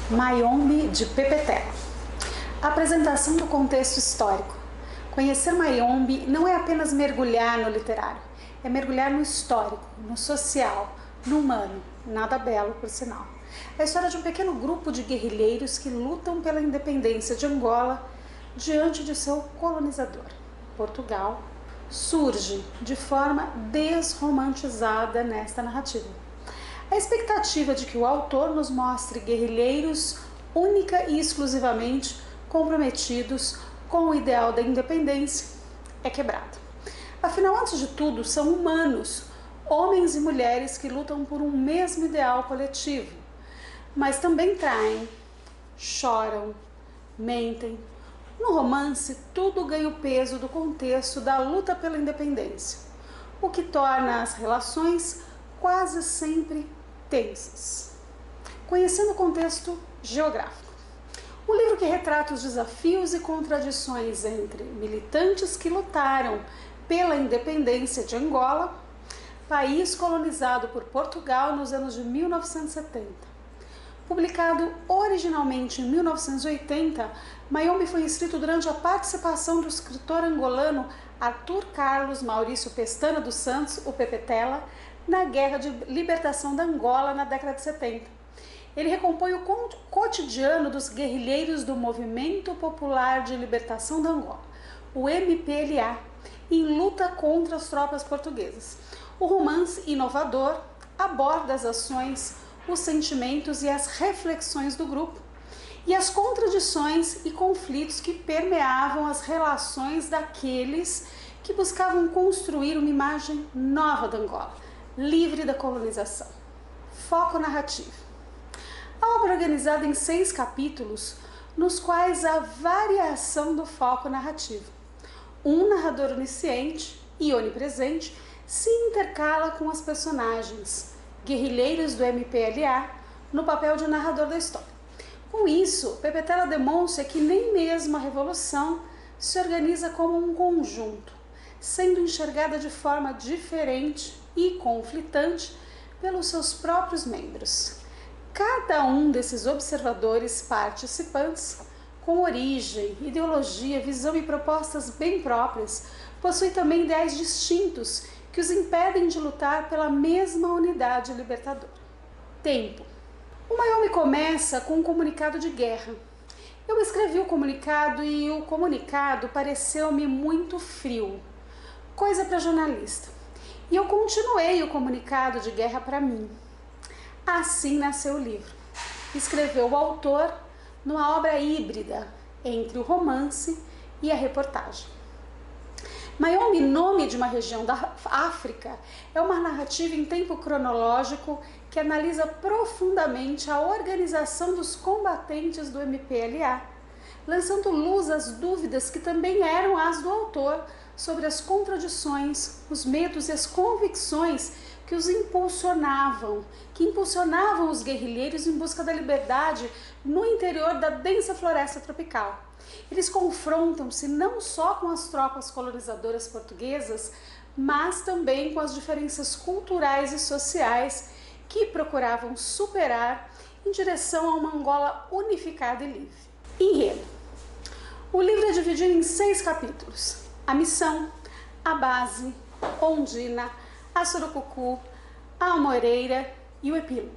Mayombe de Pepetela. Apresentação do contexto histórico. Conhecer Mayombe não é apenas mergulhar no literário, é mergulhar no histórico, no social, no humano, nada belo por sinal. É a história de um pequeno grupo de guerrilheiros que lutam pela independência de Angola diante de seu colonizador. Portugal surge de forma desromantizada nesta narrativa. A expectativa de que o autor nos mostre guerrilheiros única e exclusivamente comprometidos com o ideal da independência é quebrada. Afinal, antes de tudo, são humanos, homens e mulheres que lutam por um mesmo ideal coletivo, mas também traem, choram, mentem. No romance, tudo ganha o peso do contexto da luta pela independência, o que torna as relações quase sempre tensas. Conhecendo o contexto geográfico. Um livro que retrata os desafios e contradições entre militantes que lutaram pela independência de Angola, país colonizado por Portugal nos anos de 1970. Publicado originalmente em 1980, Mayombe foi escrito durante a participação do escritor angolano Arthur Carlos Maurício Pestana dos Santos, o Pepetela, na Guerra de Libertação da Angola na década de 70. Ele recompõe o cotidiano dos guerrilheiros do Movimento Popular de Libertação da Angola, o MPLA, em luta contra as tropas portuguesas. O romance inovador aborda as ações, os sentimentos e as reflexões do grupo e as contradições e conflitos que permeavam as relações daqueles que buscavam construir uma imagem nova da Angola, livre da colonização. Foco narrativo. A obra é organizada em 6 capítulos, nos quais há variação do foco narrativo. Um narrador onisciente e onipresente se intercala com as personagens, guerrilheiros do MPLA, no papel de narrador da história. Com isso, Pepetela demonstra que nem mesmo a revolução se organiza como um conjunto, sendo enxergada de forma diferente e conflitante pelos seus próprios membros. Cada um desses observadores participantes, com origem, ideologia, visão e propostas bem próprias, possui também ideais distintos que os impedem de lutar pela mesma unidade libertadora. Tempo. O Mayombe começa com um comunicado de guerra. Eu escrevi o comunicado e o comunicado pareceu-me muito frio, coisa para jornalista. E eu continuei o comunicado de guerra para mim. Assim nasceu o livro. Escreveu o autor numa obra híbrida entre o romance e a reportagem. Mayombe, nome de uma região da África, é uma narrativa em tempo cronológico que analisa profundamente a organização dos combatentes do MPLA, lançando luz às dúvidas que também eram as do autor sobre as contradições, os medos e as convicções que impulsionavam os guerrilheiros em busca da liberdade no interior da densa floresta tropical. Eles confrontam-se não só com as tropas colonizadoras portuguesas, mas também com as diferenças culturais e sociais que procuravam superar em direção a uma Angola unificada e livre. Enredo. O livro é dividido em 6 capítulos. A missão, a base, Ondina, a Surucucu, a Moreira e o epílogo.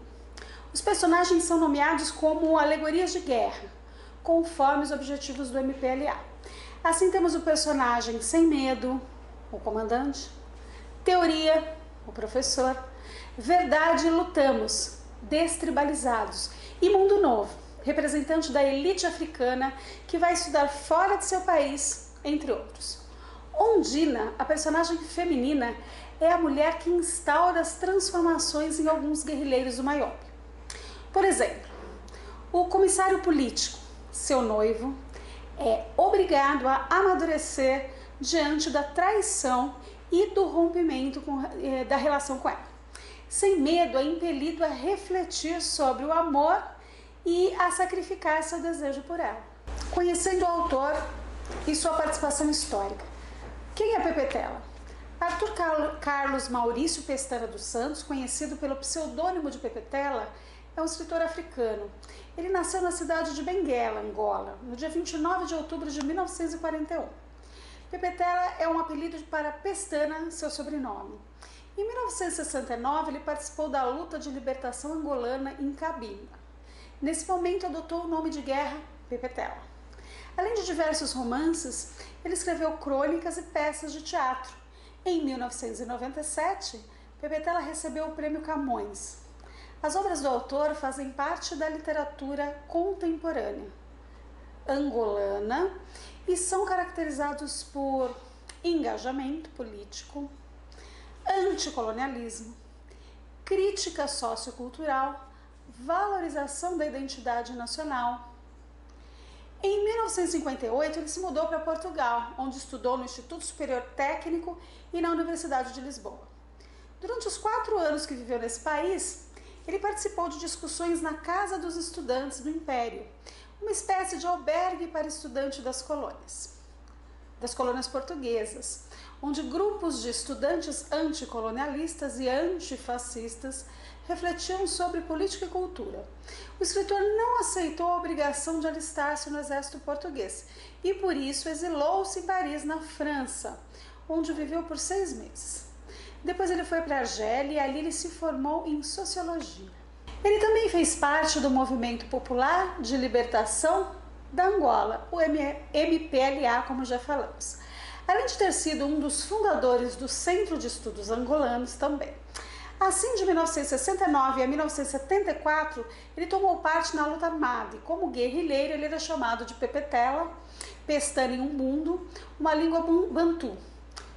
Os personagens são nomeados como alegorias de guerra, conforme os objetivos do MPLA. Assim temos o personagem Sem Medo, o comandante, Teoria, o professor, Verdade, Lutamos, Destribalizados e Mundo Novo, representante da elite africana que vai estudar fora de seu país, entre outros. Ondina, a personagem feminina, é a mulher que instaura as transformações em alguns guerrilheiros do Mayombe. Por exemplo, o comissário político, seu noivo, é obrigado a amadurecer diante da traição e do rompimento da relação com ela. Sem Medo é impelido a refletir sobre o amor e a sacrificar seu desejo por ela. Conhecendo o autor e sua participação histórica. Quem é Pepetela? Arthur Carlos Maurício Pestana dos Santos, conhecido pelo pseudônimo de Pepe Tela, é um escritor africano. Ele nasceu na cidade de Benguela, Angola, no dia 29 de outubro de 1941. Pepe Tela é um apelido para Pestana, seu sobrenome. Em 1969, ele participou da luta de libertação angolana em Cabinda. Nesse momento, adotou o nome de guerra Pepe Tela. Além de diversos romances, ele escreveu crônicas e peças de teatro. Em 1997, Pepe Tela recebeu o Prêmio Camões. As obras do autor fazem parte da literatura contemporânea angolana e são caracterizados por engajamento político, anticolonialismo, crítica sociocultural, valorização da identidade nacional. Em 1958, ele se mudou para Portugal, onde estudou no Instituto Superior Técnico e na Universidade de Lisboa. Durante os 4 anos que viveu nesse país, ele participou de discussões na Casa dos Estudantes do Império, uma espécie de albergue para estudantes das colônias portuguesas, onde grupos de estudantes anticolonialistas e antifascistas refletiam sobre política e cultura. O escritor não aceitou a obrigação de alistar-se no exército português e, por isso, exilou-se em Paris, na França, onde viveu por 6 meses. Depois ele foi para Argélia e ali ele se formou em sociologia. Ele também fez parte do movimento popular de libertação da Angola, o MPLA, como já falamos. Além de ter sido um dos fundadores do Centro de Estudos Angolanos também. Assim, de 1969 a 1974, ele tomou parte na luta armada e, como guerrilheiro, ele era chamado de Pepe Tela, Pestana em Umbundo, uma língua bantu,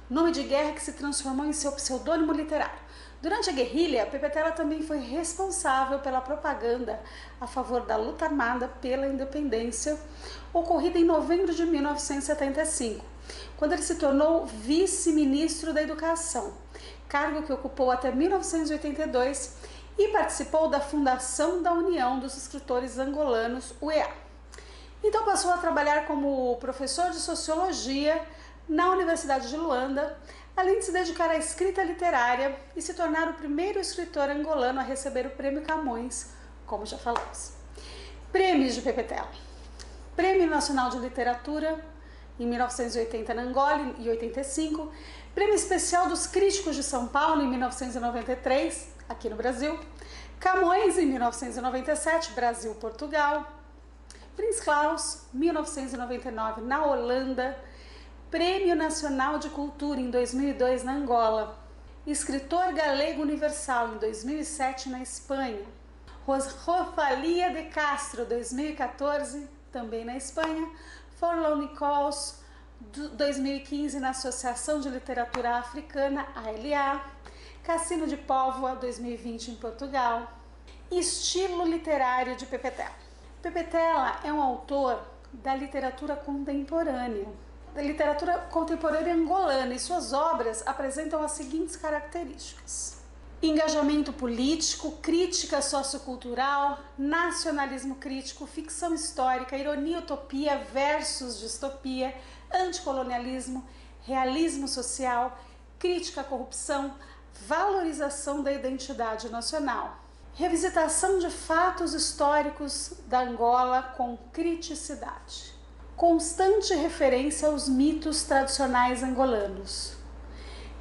nome de guerra que se transformou em seu pseudônimo literário. Durante a guerrilha, Pepe Tela também foi responsável pela propaganda a favor da luta armada pela independência, ocorrida em novembro de 1975, quando ele se tornou vice-ministro da Educação, cargo que ocupou até 1982, e participou da fundação da União dos Escritores Angolanos, UEA. Então passou a trabalhar como professor de Sociologia na Universidade de Luanda, além de se dedicar à escrita literária e se tornar o primeiro escritor angolano a receber o Prêmio Camões, como já falamos. Prêmios de Pepe Tela: Prêmio Nacional de Literatura, em 1980 na Angola e 85, Prêmio Especial dos Críticos de São Paulo, em 1993, aqui no Brasil, Camões, em 1997, Brasil, Portugal, Prins Claus, 1999, na Holanda, Prêmio Nacional de Cultura, em 2002, na Angola, Escritor Galego Universal, em 2007, na Espanha, Rosalia de Castro, 2014, também na Espanha, Forlão Nichols, 2015, na Associação de Literatura Africana, ALA, Cassino de Póvoa, 2020, em Portugal. Estilo literário de Pepe Tela: Pepe Tela é um autor da literatura contemporânea, angolana, e suas obras apresentam as seguintes características: engajamento político, crítica sociocultural, nacionalismo crítico, ficção histórica, ironia, utopia versus distopia, anticolonialismo, realismo social, crítica à corrupção, valorização da identidade nacional, revisitação de fatos históricos da Angola com criticidade, constante referência aos mitos tradicionais angolanos,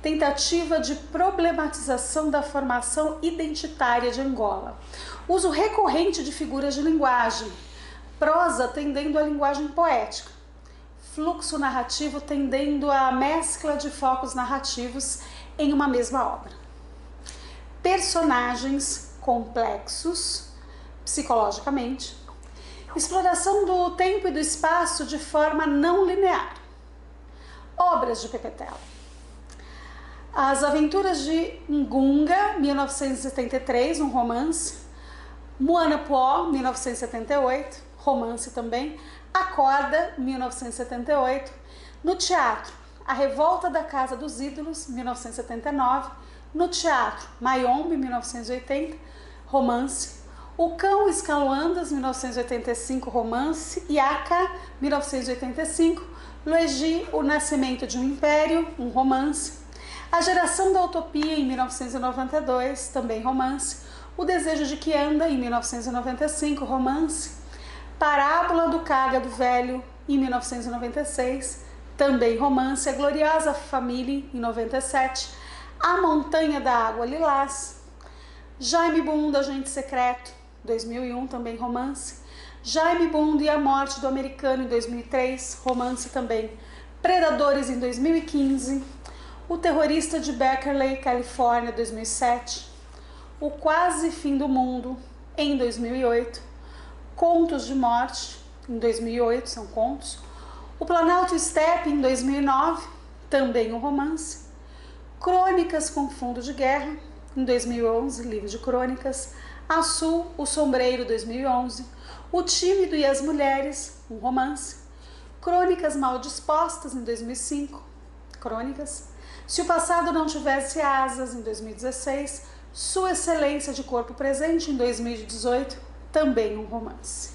tentativa de problematização da formação identitária de Angola, uso recorrente de figuras de linguagem, prosa tendendo à linguagem poética, fluxo narrativo tendendo à mescla de focos narrativos em uma mesma obra, personagens complexos psicologicamente, exploração do tempo e do espaço de forma não linear. Obras de Pepe Tela: As Aventuras de Ngunga, 1973, um romance. Moana Poó, 1978, romance também. Acorda, 1978. No teatro, A Revolta da Casa dos Ídolos, 1979. No teatro, Mayombe, 1980, romance. O Cão Escaloandas, 1985, romance. Yaka, 1985. Luigi, O Nascimento de um Império, um romance. A Geração da Utopia, em 1992, também romance. O Desejo de Kianda, em 1995, romance. Parábola do Cágado Velho, em 1996, também romance. A Gloriosa Família, em 97. A Montanha da Água Lilás. Jaime Bond, Agente Secreto, 2001, também romance. Jaime Bond e a Morte do Americano, em 2003, romance também. Predadores, em 2015. O Terrorista de Berkeley, Califórnia, 2007. O Quase Fim do Mundo, em 2008. Contos de Morte, em 2008, são contos. O Planalto Steppe, em 2009, também um romance. Crônicas com Fundo de Guerra, em 2011, livro de crônicas. A Sul, O Sombreiro, 2011. O Tímido e as Mulheres, um romance. Crônicas Mal Dispostas, em 2005, crônicas. Se o Passado Não Tivesse Asas, em 2016. Sua Excelência de Corpo Presente, em 2018, também um romance.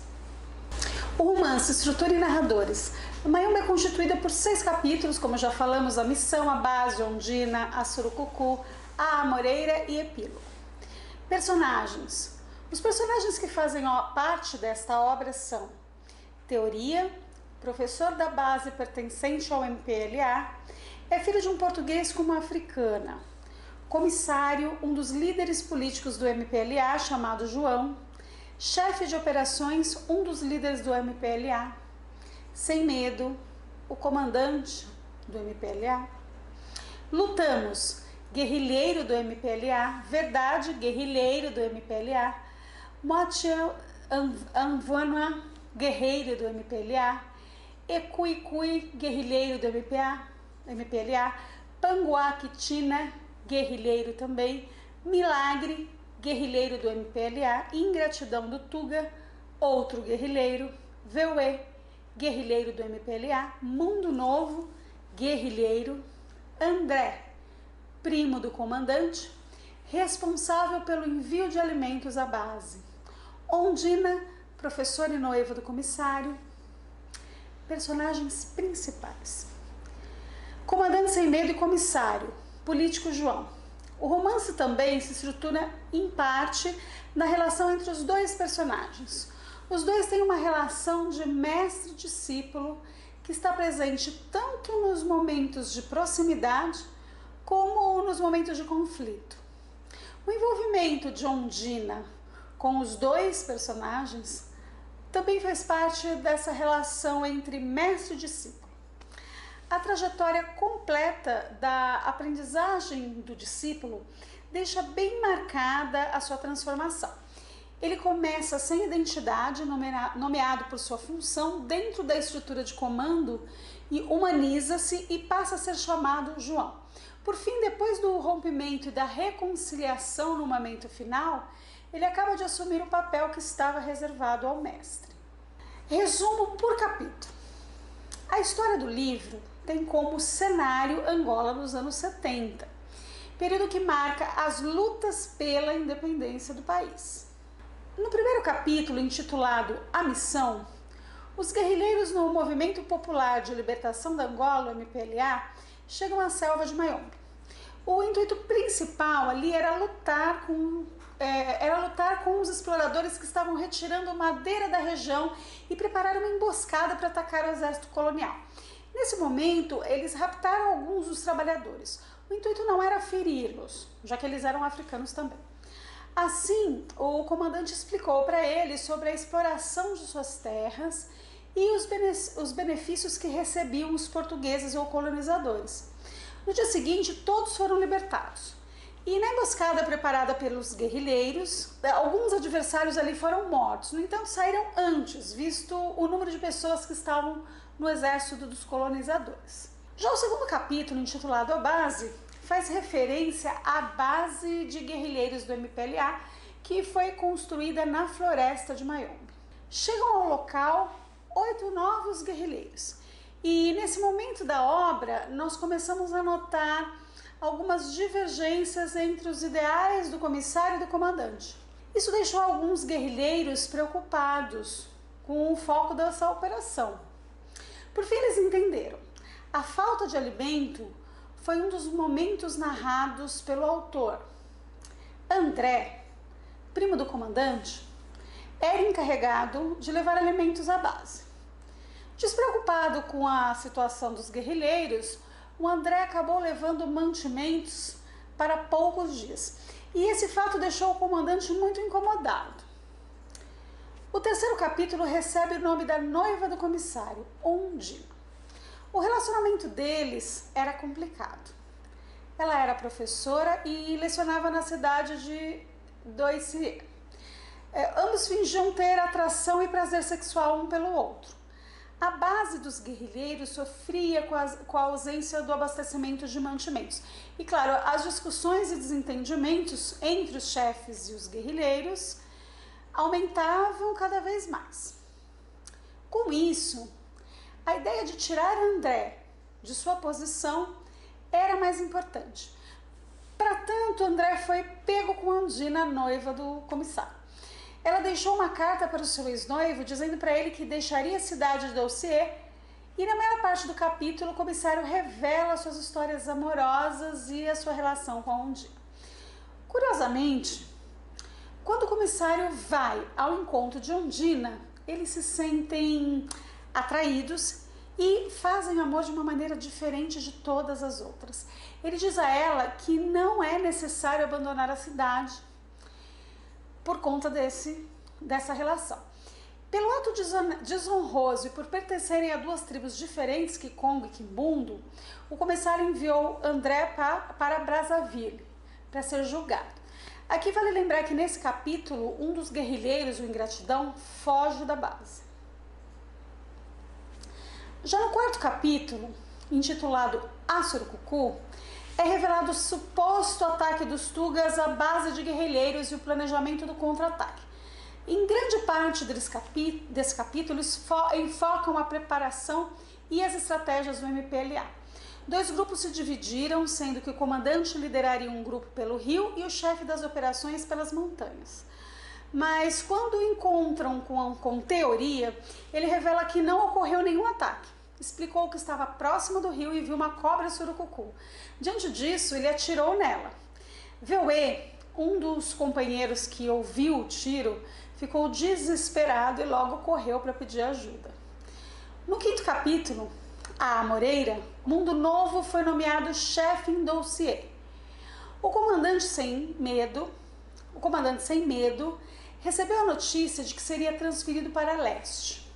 O romance, estrutura e narradores. Mayombe é constituída por 6 capítulos, como já falamos, a Missão, a Base, a Ondina, a Surucucu, a Amoreira e Epílogo. Personagens. Os personagens que fazem parte desta obra são Teoria, professor da base pertencente ao MPLA, é filho de um português com uma africana. Comissário, um dos líderes políticos do MPLA, chamado João. Chefe de operações, um dos líderes do MPLA. Sem Medo, o comandante do MPLA. Lutamos, guerrilheiro do MPLA. Verdade, guerrilheiro do MPLA. Motiel Anvanua, guerreiro do MPLA. Ecuicui, guerrilheiro do MPLA. Panguá Quitina, guerrilheiro também. Milagre, guerrilheiro do MPLA. Ingratidão do Tuga, outro guerrilheiro. Veuê, guerrilheiro do MPLA. Mundo Novo, guerrilheiro. André, primo do comandante, responsável pelo envio de alimentos à base. Ondina, professor e noiva do comissário. Personagens principais. Comandante Sem Medo e comissário, político João. O romance também se estrutura em parte na relação entre os dois personagens. Os dois têm uma relação de mestre-discípulo que está presente tanto nos momentos de proximidade como nos momentos de conflito. O envolvimento de Ondina com os dois personagens também faz parte dessa relação entre mestre e discípulo. A trajetória completa da aprendizagem do discípulo deixa bem marcada a sua transformação. Ele começa sem identidade, nomeado por sua função dentro da estrutura de comando, e humaniza-se e passa a ser chamado João. Por fim, depois do rompimento e da reconciliação no momento final, ele acaba de assumir o papel que estava reservado ao mestre. Resumo por capítulo. A história do livro tem como cenário Angola nos anos 70, período que marca as lutas pela independência do país. No primeiro capítulo, intitulado A Missão, os guerrilheiros no Movimento Popular de Libertação da Angola, o MPLA, chegam à selva de Mayombe. O intuito principal ali era lutar com os exploradores que estavam retirando madeira da região e preparar uma emboscada para atacar o exército colonial. Nesse momento, eles raptaram alguns dos trabalhadores. O intuito não era feri-los, já que eles eram africanos também. Assim, o comandante explicou para eles sobre a exploração de suas terras e os benefícios que recebiam os portugueses ou colonizadores. No dia seguinte, todos foram libertados. E na emboscada preparada pelos guerrilheiros, alguns adversários ali foram mortos. No entanto, saíram antes, visto o número de pessoas que estavam no exército dos colonizadores. Já o segundo capítulo, intitulado A Base, faz referência à base de guerrilheiros do MPLA, que foi construída na floresta de Mayombe. Chegam ao local 8 novos guerrilheiros. E nesse momento da obra, nós começamos a notar algumas divergências entre os ideais do comissário e do comandante. Isso deixou alguns guerrilheiros preocupados com o foco dessa operação. Por fim, eles entenderam. A falta de alimento foi um dos momentos narrados pelo autor. André, primo do comandante, era encarregado de levar alimentos à base. Despreocupado com a situação dos guerrilheiros, o André acabou levando mantimentos para poucos dias. E esse fato deixou o comandante muito incomodado. O terceiro capítulo recebe o nome da noiva do comissário, Ondina. O relacionamento deles era complicado. Ela era professora e lecionava na cidade de Doissier. Ambos fingiam ter atração e prazer sexual um pelo outro. A base dos guerrilheiros sofria com a ausência do abastecimento de mantimentos. E claro, as discussões e desentendimentos entre os chefes e os guerrilheiros aumentavam cada vez mais. Com isso, a ideia de tirar André de sua posição era mais importante. Para tanto, André foi pego com Ondina, noiva do comissário. Ela deixou uma carta para o seu ex-noivo dizendo para ele que deixaria a cidade de Doissier, e na maior parte do capítulo o comissário revela suas histórias amorosas e a sua relação com a Ondina. Curiosamente, quando o comissário vai ao encontro de Ondina, eles se sentem atraídos e fazem amor de uma maneira diferente de todas as outras. Ele diz a ela que não é necessário abandonar a cidade por conta dessa relação. Pelo ato desonroso e por pertencerem a duas tribos diferentes, Kikongo e Kimbundo, o comissário enviou André para Brazzaville para ser julgado. Aqui vale lembrar que nesse capítulo, um dos guerrilheiros, o Ingratidão, foge da base. Já no quarto capítulo, intitulado A Surucucu, é revelado o suposto ataque dos Tugas à base de guerrilheiros e o planejamento do contra-ataque. Em grande parte desse capítulo, enfocam a preparação e as estratégias do MPLA. Dois grupos se dividiram, sendo que o comandante lideraria um grupo pelo rio e o chefe das operações pelas montanhas. Mas quando encontram com teoria, ele revela que não ocorreu nenhum ataque. Explicou que estava próximo do rio e viu uma cobra surucucu. Diante disso, ele atirou nela. Veuê, um dos companheiros que ouviu o tiro, ficou desesperado e logo correu para pedir ajuda. No quinto capítulo, a Amoreira, Mundo Novo foi nomeado chefe em Doissier. O comandante sem medo recebeu a notícia de que seria transferido para leste.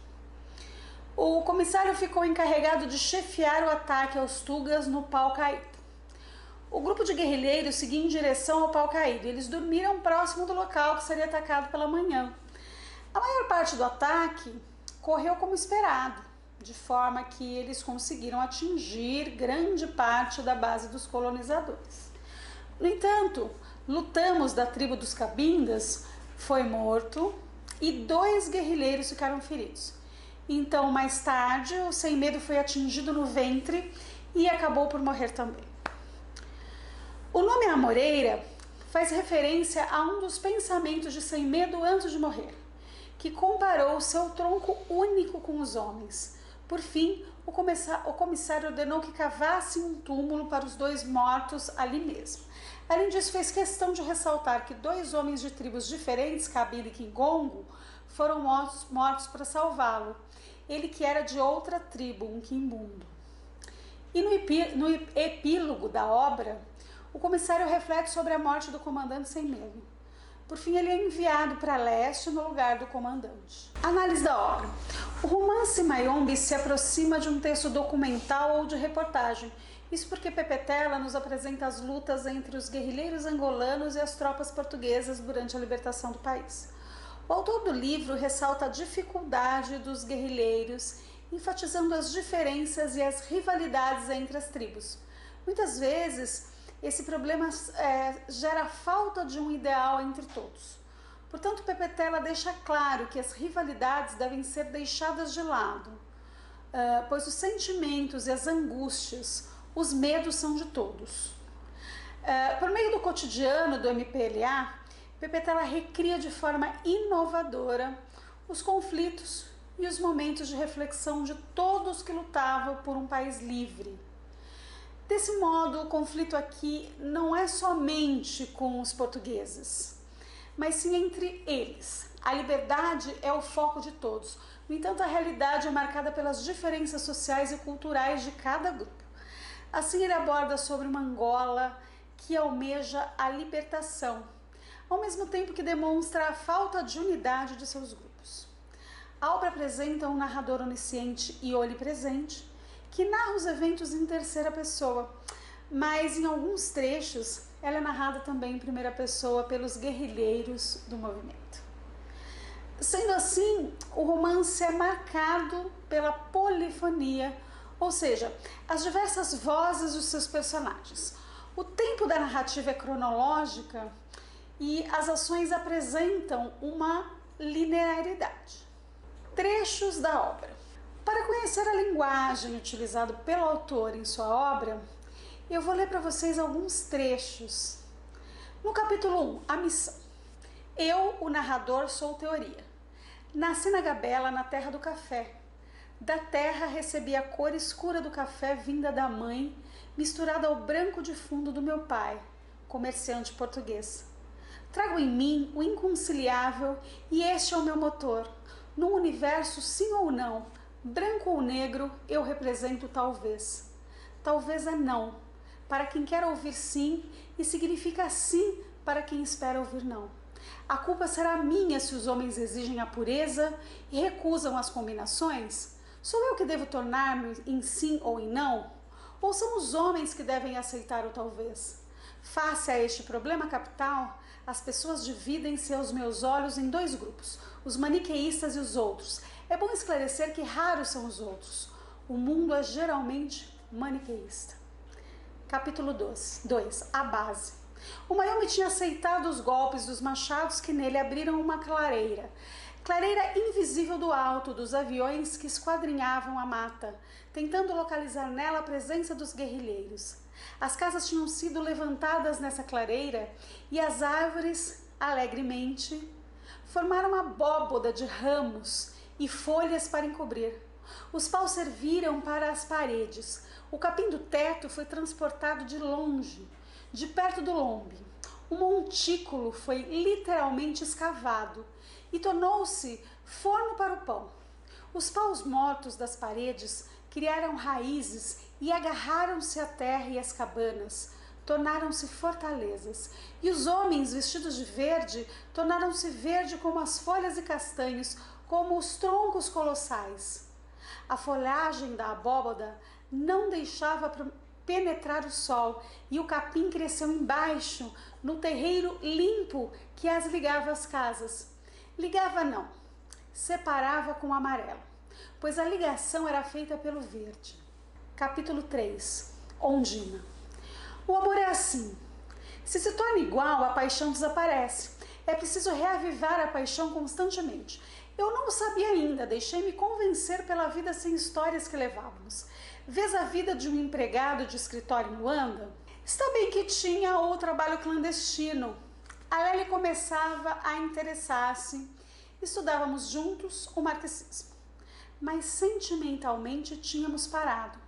O comissário ficou encarregado de chefiar o ataque aos Tugas no pau caído. O grupo de guerrilheiros seguia em direção ao pau caído. Eles dormiram próximo do local que seria atacado pela manhã. A maior parte do ataque correu como esperado, de forma que eles conseguiram atingir grande parte da base dos colonizadores. No entanto, Lutamos, da tribo dos Cabindas, foi morto e 2 guerrilheiros ficaram feridos. Então, mais tarde, o Sem Medo foi atingido no ventre e acabou por morrer também. O nome Amoreira faz referência a um dos pensamentos de Sem Medo antes de morrer, que comparou seu tronco único com os homens. Por fim, o comissário ordenou que cavassem um túmulo para os 2 mortos ali mesmo. Além disso, fez questão de ressaltar que 2 homens de tribos diferentes, Cabinda e Kingongo, foram mortos para salvá-lo. Ele que era de outra tribo, um Quimbundo. E no epílogo da obra, o comissário reflete sobre a morte do comandante Sem Medo. Por fim, ele é enviado para leste no lugar do comandante. Análise da obra. O romance Mayombe se aproxima de um texto documental ou de reportagem. Isso porque Pepe Tela nos apresenta as lutas entre os guerrilheiros angolanos e as tropas portuguesas durante a libertação do país. O autor do livro ressalta a dificuldade dos guerrilheiros, enfatizando as diferenças e as rivalidades entre as tribos. Muitas vezes, esse problema gera a falta de um ideal entre todos. Portanto, Pepe Tela deixa claro que as rivalidades devem ser deixadas de lado, pois os sentimentos e as angústias, os medos são de todos. Por meio do cotidiano do MPLA, Pepe Tela recria de forma inovadora os conflitos e os momentos de reflexão de todos que lutavam por um país livre. Desse modo, o conflito aqui não é somente com os portugueses, mas sim entre eles. A liberdade é o foco de todos. No entanto, a realidade é marcada pelas diferenças sociais e culturais de cada grupo. Assim, ele aborda sobre uma Angola que almeja a libertação, ao mesmo tempo que demonstra a falta de unidade de seus grupos. A obra apresenta um narrador onisciente e onipresente, que narra os eventos em terceira pessoa, mas em alguns trechos ela é narrada também em primeira pessoa pelos guerrilheiros do movimento. Sendo assim, o romance é marcado pela polifonia, ou seja, as diversas vozes dos seus personagens. O tempo da narrativa é cronológica e as ações apresentam uma linearidade. Trechos da obra. Para conhecer a linguagem utilizada pelo autor em sua obra, eu vou ler para vocês alguns trechos. No capítulo 1, a missão. Eu, o narrador, sou teoria. Nasci na Gabela, na terra do café. Da terra recebi a cor escura do café vinda da mãe, misturada ao branco de fundo do meu pai, comerciante português. Trago em mim o inconciliável e este é o meu motor. No universo, sim ou não, branco ou negro, eu represento talvez. Talvez é não, para quem quer ouvir sim, e significa sim para quem espera ouvir não. A culpa será minha se os homens exigem a pureza e recusam as combinações? Sou eu que devo tornar-me em sim ou em não? Ou são os homens que devem aceitar o talvez? Face a este problema capital, as pessoas dividem-se aos meus olhos em dois grupos, os maniqueístas e os outros. É bom esclarecer que raros são os outros. O mundo é geralmente maniqueísta. Capítulo 2. A base. O Mayombe tinha aceitado os golpes dos machados que nele abriram uma clareira. Clareira invisível do alto dos aviões que esquadrinhavam a mata, tentando localizar nela a presença dos guerrilheiros. As casas tinham sido levantadas nessa clareira e as árvores, alegremente, formaram uma abóboda de ramos e folhas para encobrir. Os paus serviram para as paredes. O capim do teto foi transportado de longe, de perto do lombe. Um montículo foi literalmente escavado e tornou-se forno para o pão. Os paus mortos das paredes criaram raízes e agarraram-se à terra e às cabanas, tornaram-se fortalezas. E os homens vestidos de verde tornaram-se verde como as folhas e castanhos, como os troncos colossais. A folhagem da abóbada não deixava penetrar o sol e o capim cresceu embaixo, no terreiro limpo que as ligava às casas. Ligava não, separava com o amarelo, pois a ligação era feita pelo verde. Capítulo 3. Ondina. O amor é assim. Se torna igual, a paixão desaparece. É preciso reavivar a paixão constantemente. Eu não o sabia ainda, deixei-me convencer pela vida sem histórias que levávamos. Vês a vida de um empregado de escritório em Luanda? Está bem que tinha o trabalho clandestino. A Lélia começava a interessar-se. Estudávamos juntos o marxismo. Mas sentimentalmente tínhamos parado.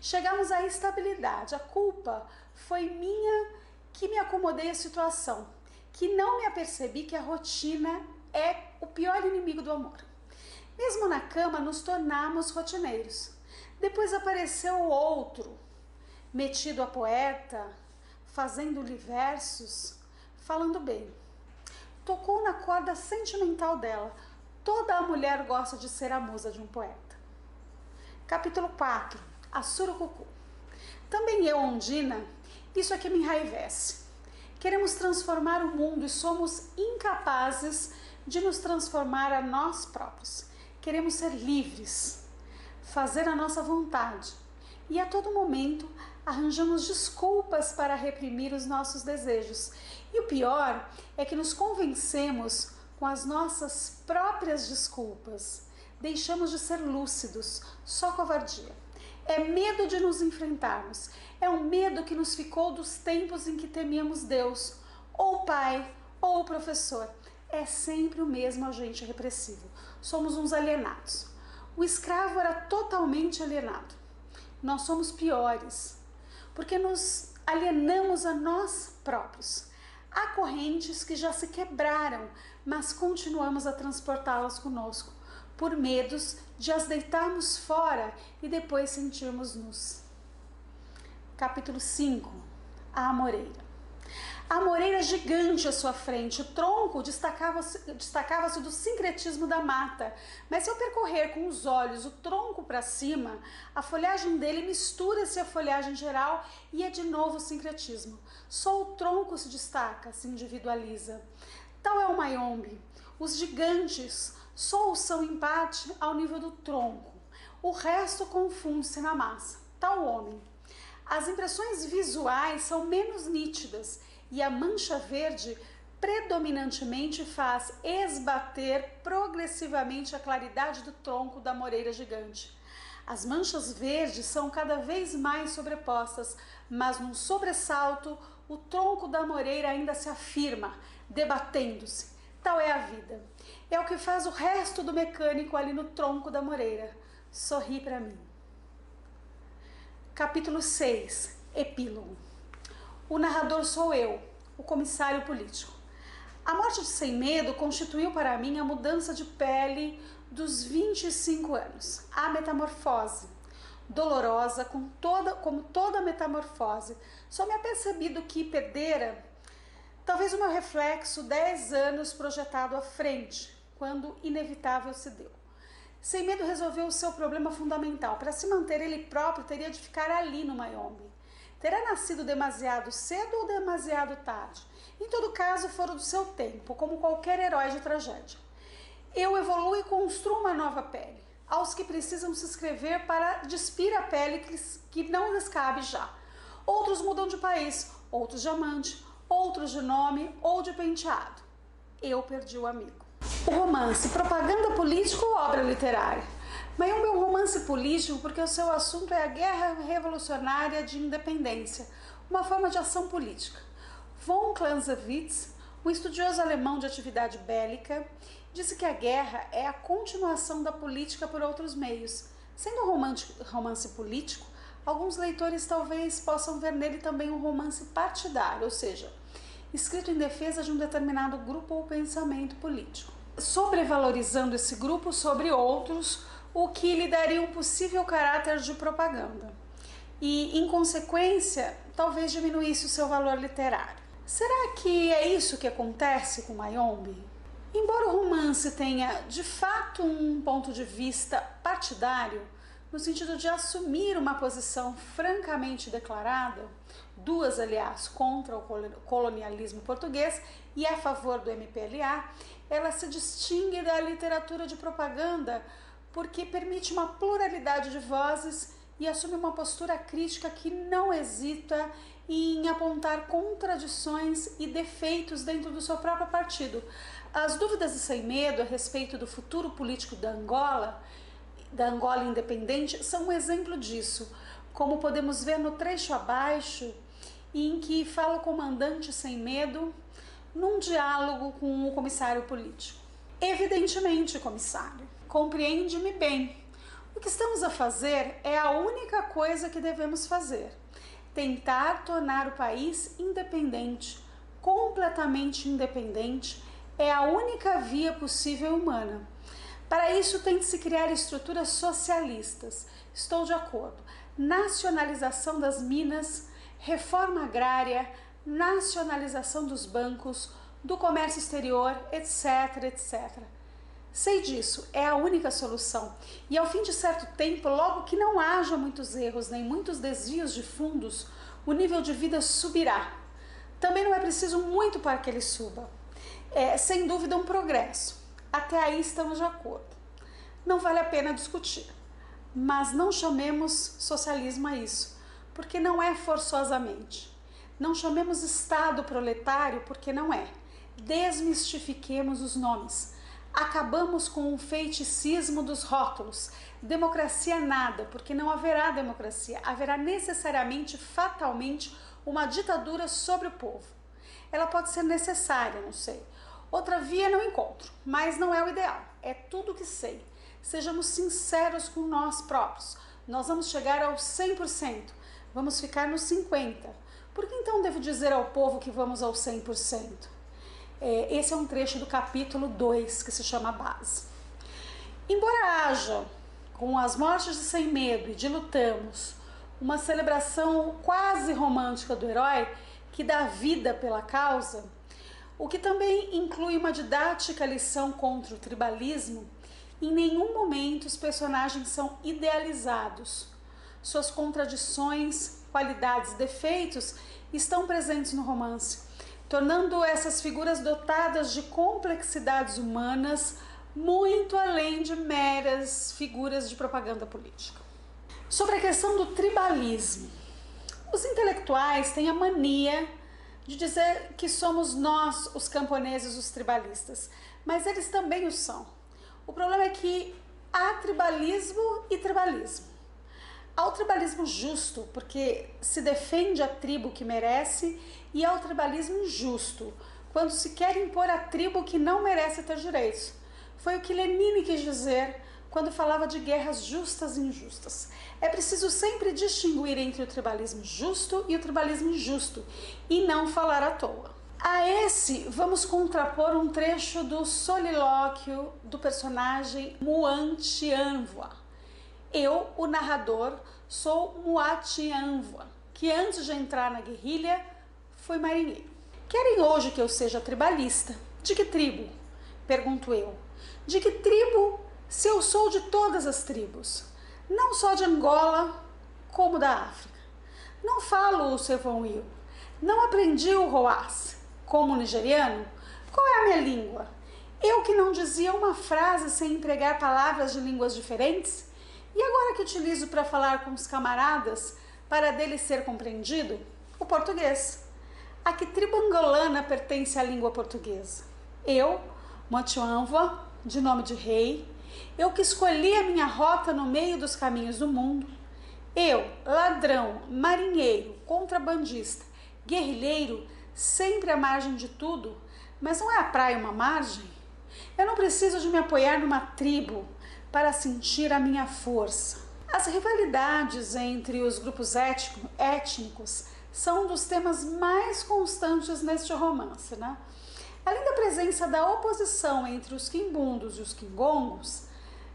Chegamos à estabilidade. A culpa foi minha que me acomodei à situação, que não me apercebi que a rotina é o pior inimigo do amor. Mesmo na cama nos tornamos rotineiros. Depois apareceu o outro, metido a poeta, fazendo-lhe versos, falando bem. Tocou na corda sentimental dela. Toda a mulher gosta de ser a musa de um poeta. Capítulo 4. A Surucucu. Também eu, Ondina, isso é que me enraivece. Queremos transformar o mundo e somos incapazes de nos transformar a nós próprios. Queremos ser livres, fazer a nossa vontade. E a todo momento arranjamos desculpas para reprimir os nossos desejos. E o pior é que nos convencemos com as nossas próprias desculpas. Deixamos de ser lúcidos, só covardia. É medo de nos enfrentarmos. É um medo que nos ficou dos tempos em que temíamos Deus, ou o pai, ou o professor. É sempre o mesmo agente repressivo. Somos uns alienados. O escravo era totalmente alienado. Nós somos piores. porque nos alienamos a nós próprios. Há correntes que já se quebraram, mas continuamos a transportá-las conosco, por medos de as deitarmos fora e depois sentirmos nus. Capítulo 5. A amoreira. A amoreira gigante à sua frente, o tronco destacava-se do sincretismo da mata, mas se eu percorrer com os olhos o tronco para cima, a folhagem dele mistura-se à folhagem geral e é de novo o sincretismo. Só o tronco se destaca, se individualiza. Tal é o Mayombe. Os gigantes só o são em parte ao nível do tronco. O resto confunde-se na massa. Tal o homem. As impressões visuais são menos nítidas e a mancha verde predominantemente faz esbater progressivamente a claridade do tronco da amoreira gigante. As manchas verdes são cada vez mais sobrepostas, mas num sobressalto o tronco da amoreira ainda se afirma, debatendo-se. Tal é a vida. É o que faz o resto do mecânico ali no tronco da amoreira. Sorri para mim. Capítulo 6. Epílogo. O narrador sou eu, o comissário político. A morte de Sem Medo constituiu para mim a mudança de pele dos 25 anos, a metamorfose. Dolorosa como toda metamorfose, só me apercebi do que perdera, talvez o meu reflexo 10 anos projetado à frente, quando inevitável se deu. Sem Medo resolveu o seu problema fundamental. Para se manter ele próprio, teria de ficar ali no Mayombe. Terá nascido demasiado cedo ou demasiado tarde. Em todo caso, fora do seu tempo, como qualquer herói de tragédia. Eu evoluo e construo uma nova pele. Aos que precisam se inscrever para despir a pele que não lhes cabe já. Outros mudam de país, outros de amante, outros de nome ou de penteado. Eu perdi o amigo. O romance, propaganda política ou obra literária? Mayombe é um romance político porque o seu assunto é a guerra revolucionária de independência, uma forma de ação política. Von Clausewitz, um estudioso alemão de atividade bélica, disse que a guerra é a continuação da política por outros meios. Sendo um romance político, alguns leitores talvez possam ver nele também um romance partidário, ou seja, escrito em defesa de um determinado grupo ou pensamento político, sobrevalorizando esse grupo sobre outros, o que lhe daria um possível caráter de propaganda e, em consequência, talvez diminuísse o seu valor literário. Será que é isso que acontece com Mayombe? Embora o romance tenha, de fato, um ponto de vista partidário, no sentido de assumir uma posição francamente declarada, duas, aliás, contra o colonialismo português e a favor do MPLA, ela se distingue da literatura de propaganda porque permite uma pluralidade de vozes e assume uma postura crítica que não hesita em apontar contradições e defeitos dentro do seu próprio partido. As dúvidas de Sem Medo a respeito do futuro político da Angola independente, são um exemplo disso, como podemos ver no trecho abaixo, em que fala o comandante Sem Medo num diálogo com o comissário político. Evidentemente, comissário, compreende-me bem. O que estamos a fazer é a única coisa que devemos fazer. Tentar tornar o país independente, completamente independente, é a única via possível humana. Para isso tem de se criar estruturas socialistas. Estou de acordo. Nacionalização das minas, reforma agrária, nacionalização dos bancos, do comércio exterior, etc, etc. Sei disso, é a única solução. E ao fim de certo tempo, logo que não haja muitos erros nem muitos desvios de fundos, o nível de vida subirá. Também não é preciso muito para que ele suba. É, sem dúvida, um progresso. Até aí estamos de acordo. Não vale a pena discutir. Mas não chamemos socialismo a isso, porque não é forçosamente. Não chamemos Estado proletário, porque não é. Desmistifiquemos os nomes. Acabamos com o feiticismo dos rótulos. Democracia nada, porque não haverá democracia. Haverá necessariamente, fatalmente, uma ditadura sobre o povo. Ela pode ser necessária, não sei. Outra via não encontro, mas não é o ideal. É tudo o que sei. Sejamos sinceros com nós próprios. Nós vamos chegar ao 100%, vamos ficar nos 50%. Por que então devo dizer ao povo que vamos ao 100%? Esse é um trecho do capítulo 2, que se chama Base. Embora haja, com as mortes de Sem Medo e de Lutamos, uma celebração quase romântica do herói que dá vida pela causa, o que também inclui uma didática lição contra o tribalismo, em nenhum momento os personagens são idealizados. Suas contradições, qualidades e defeitos estão presentes no romance, tornando essas figuras dotadas de complexidades humanas muito além de meras figuras de propaganda política. Sobre a questão do tribalismo, os intelectuais têm a mania de dizer que somos nós, os camponeses, os tribalistas, mas eles também o são. O problema é que há tribalismo e tribalismo. Há o tribalismo justo, porque se defende a tribo que merece, e há o tribalismo injusto, quando se quer impor a tribo que não merece ter direitos. Foi o que Lenin quis dizer quando falava de guerras justas e injustas. É preciso sempre distinguir entre o tribalismo justo e o tribalismo injusto, e não falar à toa. A esse, vamos contrapor um trecho do solilóquio do personagem Muatianvua. Eu, o narrador, sou Muatianvua, que antes de entrar na guerrilha, fui marinheiro. Querem hoje que eu seja tribalista? De que tribo? Pergunto eu. De que tribo, se eu sou de todas as tribos? Não só de Angola, como da África. Não falo o Sefonil. Não aprendi o Roas. Como nigeriano? Qual é a minha língua? Eu que não dizia uma frase sem empregar palavras de línguas diferentes? E agora que utilizo para falar com os camaradas, para dele ser compreendido? O português. A que tribo angolana pertence a língua portuguesa? Eu, Motianvua, de nome de rei, eu que escolhi a minha rota no meio dos caminhos do mundo. Eu, ladrão, marinheiro, contrabandista, guerrilheiro, sempre à margem de tudo, mas não é a praia uma margem? Eu não preciso de me apoiar numa tribo para sentir a minha força. As rivalidades entre os grupos étnicos são um dos temas mais constantes neste romance, né? Além da presença da oposição entre os quimbundos e os quingongos,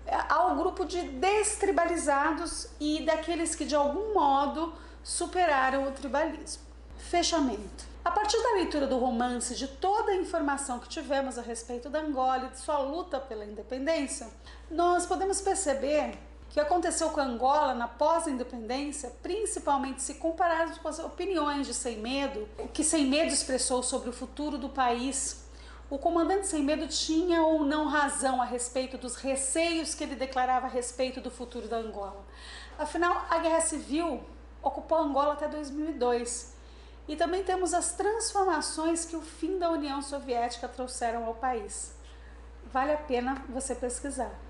há o grupo de destribalizados e daqueles que de algum modo superaram o tribalismo. Fechamento. A partir da leitura do romance, de toda a informação que tivemos a respeito da Angola e de sua luta pela independência, nós podemos perceber que aconteceu com a Angola na pós-independência, principalmente se compararmos com as opiniões de Sem Medo, o que Sem Medo expressou sobre o futuro do país. O comandante Sem Medo tinha ou não razão a respeito dos receios que ele declarava a respeito do futuro da Angola. Afinal, a Guerra Civil ocupou a Angola até 2002. E também temos as transformações que o fim da União Soviética trouxeram ao país. Vale a pena você pesquisar.